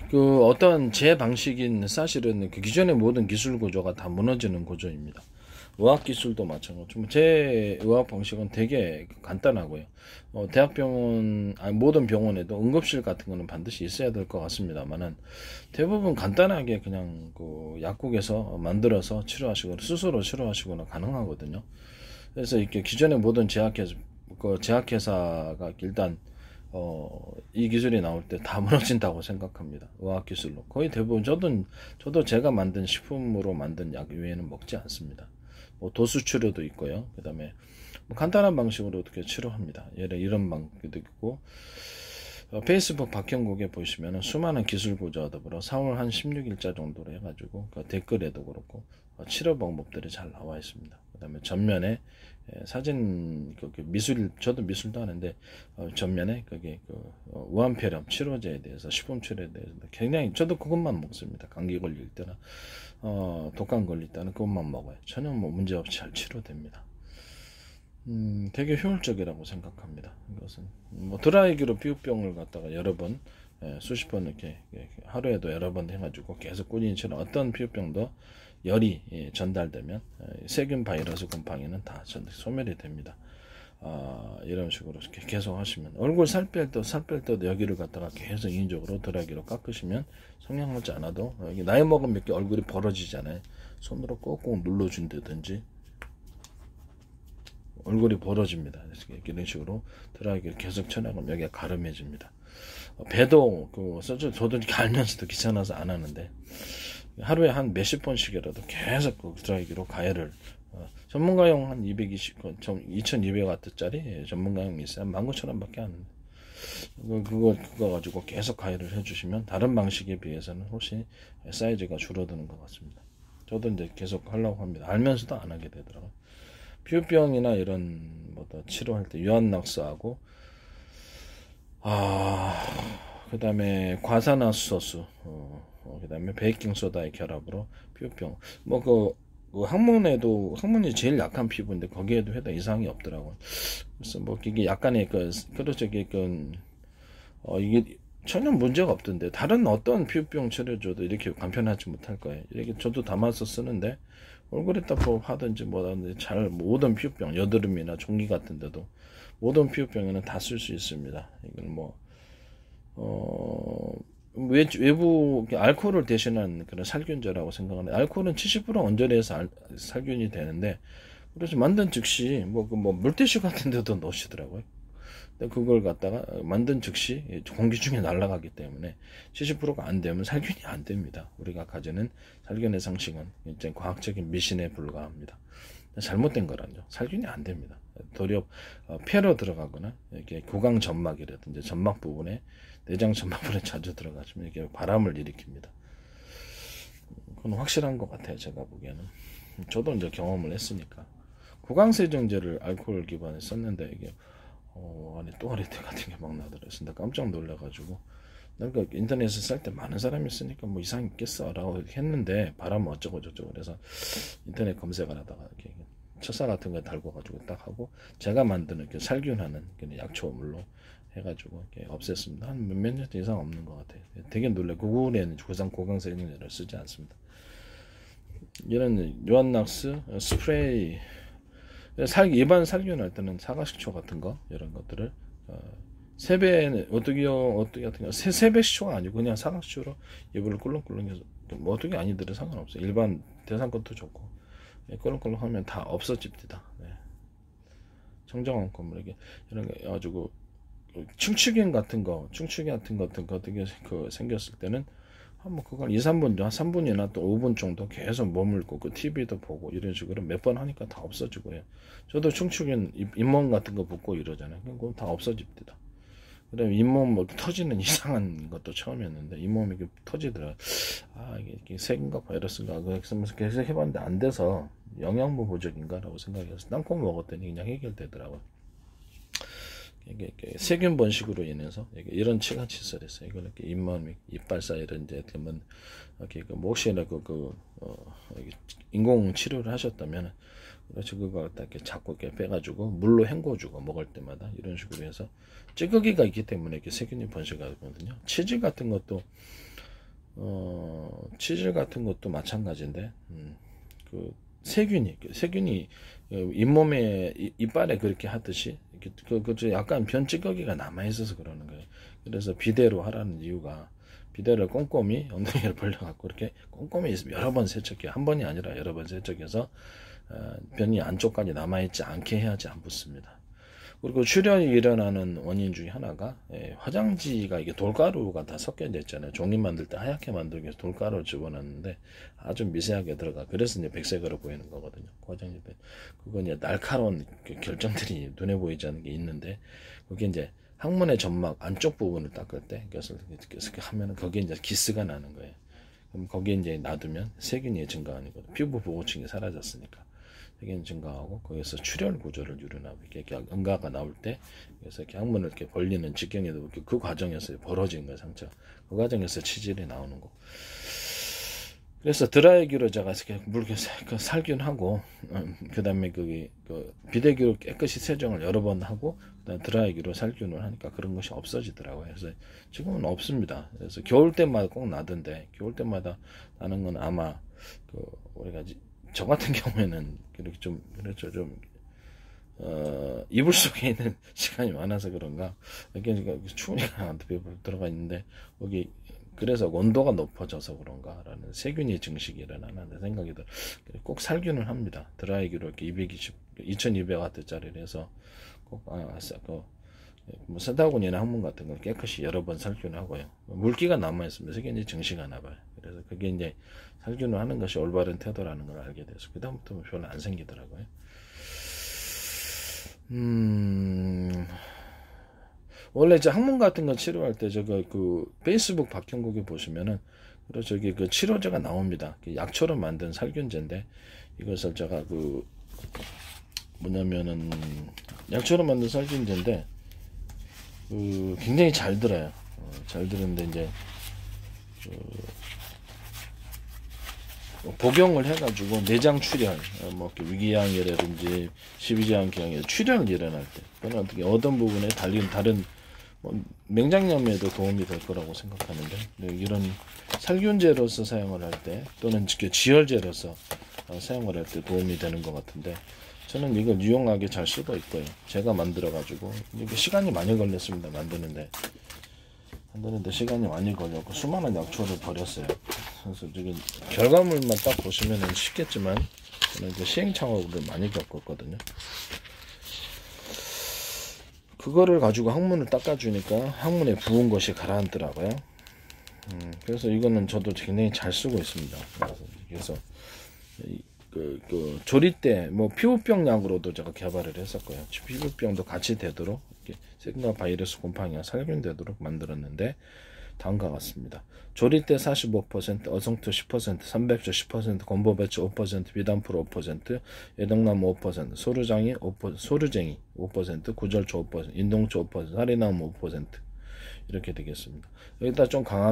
그 어떤 제 방식인 사실은 그 기존의 모든 기술 구조가 다 무너지는 구조입니다. 의학 기술도 마찬가지고 제 의학 방식은 되게 간단하고요. 대학병원 아니 모든 병원에도 응급실 같은 거는 반드시 있어야 될 것 같습니다만은 대부분 간단하게 그냥 그 약국에서 만들어서 치료하시거나 스스로 치료하시거나 가능하거든요. 그래서 이렇게 기존의 모든 제약회사가 일단 이 기술이 나올 때 다 무너진다고 생각합니다. 의학 기술로 거의 대부분 저도 제가 만든 식품으로 만든 약 외에는 먹지 않습니다. 뭐 도수 치료도 있고요. 그다음에 뭐 간단한 방식으로 어떻게 치료합니다. 예를 이런 방법도 있고 페이스북 박형국에 보시면은 수많은 기술 구조와 더불어 4월 한 16일자 정도로 해가지고 그 댓글에도 그렇고 치료 방법들이 잘 나와 있습니다. 그다음에 전면에 사진 미술 저도 미술도 하는데 전면에 그게 우한폐렴 치료제에 대해서 식품 치료에 대해서 굉장히 저도 그것만 먹습니다. 감기 걸릴 때나 독감 걸릴 때는 그것만 먹어요. 전혀 뭐 문제 없이 잘 치료됩니다. 되게 효율적이라고 생각합니다. 이것은 뭐 드라이기로 피부병을 갖다가 여러 번 수십 번 이렇게 하루에도 여러 번 해가지고 계속 꾸준히 치료 어떤 피부병도 열이 전달되면 세균 바이러스 곰팡이는 다 소멸이 됩니다. 이런 식으로 계속 하시면 얼굴 살 뺄 때도 여기를 갖다가 계속 인위적으로 드라이기로 깎으시면 성형하지 않아도 여기 나이 먹으면 이렇게 얼굴이 벌어지잖아요. 손으로 꼭꼭 눌러준다든지 얼굴이 벌어집니다. 이런 식으로 드라이기를 계속 쳐나가면 여기가 가름해집니다. 배도 저도 이렇게 알면서도 귀찮아서 안 하는데 하루에 한 몇십 번씩이라도 계속 그 드라이기로 가열을 전문가용 한 2200W짜리 전문가용이 있어요. 19,000원밖에 안 그거 가지고 계속 가열을 해주시면 다른 방식에 비해서는 훨씬 사이즈가 줄어드는 것 같습니다. 저도 이제 계속 하려고 합니다. 알면서도 안 하게 되더라고요. 피부병이나 이런 치료할 때 유한낙스하고 그 다음에 과산화수소수 그 다음에 베이킹소다의 결합으로 피부병 항문이 제일 약한 피부인데 거기에도 해당 이상이 없더라고요. 그래서 이게 약간의 이게 전혀 문제가 없던데 다른 어떤 피부병 치료줘도 이렇게 간편하지 못할 거예요. 이렇게 저도 담아서 쓰는데 얼굴에다 하든지 뭐든지 모든 피부병 여드름이나 종기 같은 데도 모든 피부병에는 다 쓸 수 있습니다. 이건 외부 알코올을 대신한 그런 살균제라고 생각하는데 알코올은 70% 원전에서 살균이 되는데 그래서 만든 즉시 물티슈 같은 데도 넣으시더라고요. 근데 그걸 갖다가 만든 즉시 공기 중에 날아가기 때문에 70%가 안 되면 살균이 안 됩니다. 우리가 가지는 살균의 상식은 이제 과학적인 미신에 불과합니다. 잘못된 거라죠. 살균이 안 됩니다. 도리어 폐로 들어가거나 이렇게 구강 점막이라든지 점막 부분에 내장 점막 부분에 자주 들어가시면 이게 바람을 일으킵니다. 그건 확실한 것 같아요. 제가 보기에는. 저도 이제 경험을 했으니까. 구강 세정제를 알코올 기반에 썼는데 이게 안에 또아리떼 같은 게 막 나더라고요. 근데 깜짝 놀라가지고 내가 인터넷에 쌀 때 많은 사람이 쓰니까 뭐 이상 있겠어 라고 했는데 바람 어쩌고 저쩌고 그래서 인터넷 검색을 하다가 이렇게 첫사 같은 거 달궈가지고 딱 하고 제가 만드는 이렇게 살균하는 약초물로 해가지고 이렇게 없앴습니다. 한 몇 년 이상 없는 것 같아요. 되게 놀래. 구글에는 구강 세정제를 쓰지 않습니다. 이런 유한낙스 스프레이 일반 살균할 때는 사과식초 같은 거 이런 것들을 3배 어떻게 같은 거 3배 식초가 아니고 그냥 사과식초로 입을 꿀렁꿀렁 해서 어떻게 아니더라도 상관없어요. 일반 대상 것도 좋고 꿀렁꿀렁 하면 다 없어집니다. 네. 청정원 건물에게 이런 게 가지고 충치균 같은 거 어떻게 생겼을 때는 그걸 2-3분, 한 3분이나 또 5분 정도 계속 머물고 그 TV도 보고 이런 식으로 몇 번 하니까 다 없어지고요. 저도 충치균 잇몸 같은 거 붓고 이러잖아요. 그럼 다 없어집니다. 그다음에 잇몸 터지는 이상한 것도 처음이었는데 잇몸이 이렇게 터지더라. 이게 세균가 바이러스인가 그래서 계속 해봤는데 안 돼서 영양분 부족인가라고 생각해서 땅콩 먹었더니 그냥 해결되더라고요. 이게 세균 번식으로 인해서 이런 치간치 썰했어요. 이걸 이렇게 잇몸, 이빨 사이 이런 데 되면 이렇게 혹시나 인공 치료를 하셨다면 그렇죠. 그거 갖다 이렇게 자꾸 이렇게 빼가지고 물로 헹궈주고 먹을 때마다 이런 식으로 해서 찌꺼기가 있기 때문에 이렇게 세균이 번식하거든요. 치즈 같은 것도 치질 같은 것도 마찬가지인데, 세균이 잇몸에, 이빨에 그렇게 하듯이, 약간 변찌꺼기가 남아있어서 그러는 거예요. 그래서 비대로 하라는 이유가, 비대를 꼼꼼히 엉덩이를 벌려갖고 이렇게 꼼꼼히 여러 번 세척해요. 한 번이 아니라 여러 번 세척해서 변이 안쪽까지 남아있지 않게 해야지 안 붙습니다. 그리고 출혈이 일어나는 원인 중에 하나가 화장지가 이게 돌가루가 다 섞여져 있잖아요. 종이 만들 때 하얗게 만들기 위해서 돌가루를 집어넣는데 아주 미세하게 들어가. 그래서 이제 백색으로 보이는 거거든요. 화장지 때. 그건 이제 날카로운 결정들이 눈에 보이지 않는 게 있는데, 그게 이제 항문의 점막 안쪽 부분을 닦을 때, 그래서 이렇게 하면은 거기에 이제 기스가 나는 거예요. 그럼 거기에 이제 놔두면 세균이 증가하니까 피부 보호층이 사라졌으니까. 세균 증가하고 거기서 출혈 구조를 유발하고 이렇게 응가가 나올 때 그래서 이렇게 항문을 이렇게 벌리는 직경에도 그 과정에서 벌어진 거예요. 상처. 그 과정에서 치질이 나오는 거. 그래서 드라이기로 제가 물게 살균하고 그다음에 그 비데기로 깨끗이 세정을 여러 번 하고 그다음 드라이기로 살균을 하니까 그런 것이 없어지더라고요. 그래서 지금은 없습니다. 그래서 겨울 때마다 꼭 나던데 겨울 때마다 나는 건 아마 우리가 저 같은 경우에는 이렇게 좀 그렇죠. 좀 이불 속에 있는 시간이 많아서 그런가 이렇게 추우니까 들어가 있는데 거기 그래서 온도가 높아져서 그런가라는 세균이 증식이 일어나는 생각이 들어요. 꼭 살균을 합니다. 드라이기로 이렇게 2200W짜리를 해서 꼭 뭐 세다군이나 항문 같은 걸 깨끗이 여러 번 살균하고요. 물기가 남아있으면 세균이 증식하나 봐요. 그래서 그게 이제 살균을 하는 것이 올바른 태도라는 걸 알게 돼서 그다음부터 별로 안 생기더라고요. 원래 이제 항문 같은 거 치료할 때 페이스북 박형국에 보시면은 저기 치료제가 나옵니다. 약초로 만든 살균제인데 이것을 제가 뭐냐면은 약초로 만든 살균제인데 굉장히 잘 들어요. 잘 들는데 이제 복용을 해가지고 내장 출혈, 뭐 위궤양이라든지 십이지장경에 출혈이 일어날 때, 그건 어떻게 어떤 부분에 다른 맹장염에도 도움이 될 거라고 생각하는데 이런 살균제로서 사용을 할 때 또는 지혈제로서 사용을 할 때 도움이 되는 것 같은데 저는 이걸 유용하게 잘 쓰고 있고요. 제가 만들어가지고 이게 시간이 많이 걸렸습니다. 만드는데 시간이 많이 걸렸고 수많은 약초를 버렸어요. 그래서 지금 결과물만 딱 보시면 쉽겠지만 저는 시행착오를 많이 겪었거든요. 그거를 가지고 항문을 닦아주니까 항문에 부은 것이 가라앉더라고요. 그래서 이거는 저도 굉장히 잘 쓰고 있습니다. 그래서 조리대 피부병 약으로도 제가 개발을 했었고요. 피부병도 같이 되도록 세균과 바이러스 곰팡이가 살균되도록 만들었는데 다음과 같습니다. 조리대 45%, 어성투 10%, 삼백조 10%, 건보배추 5%, 비단풀 5%, 예덕나무 5%, 소르쟁이 5%, 구절초 5%, 인동초 5%, 사리나무 5% 이렇게 되겠습니다. 여기다 좀 강하게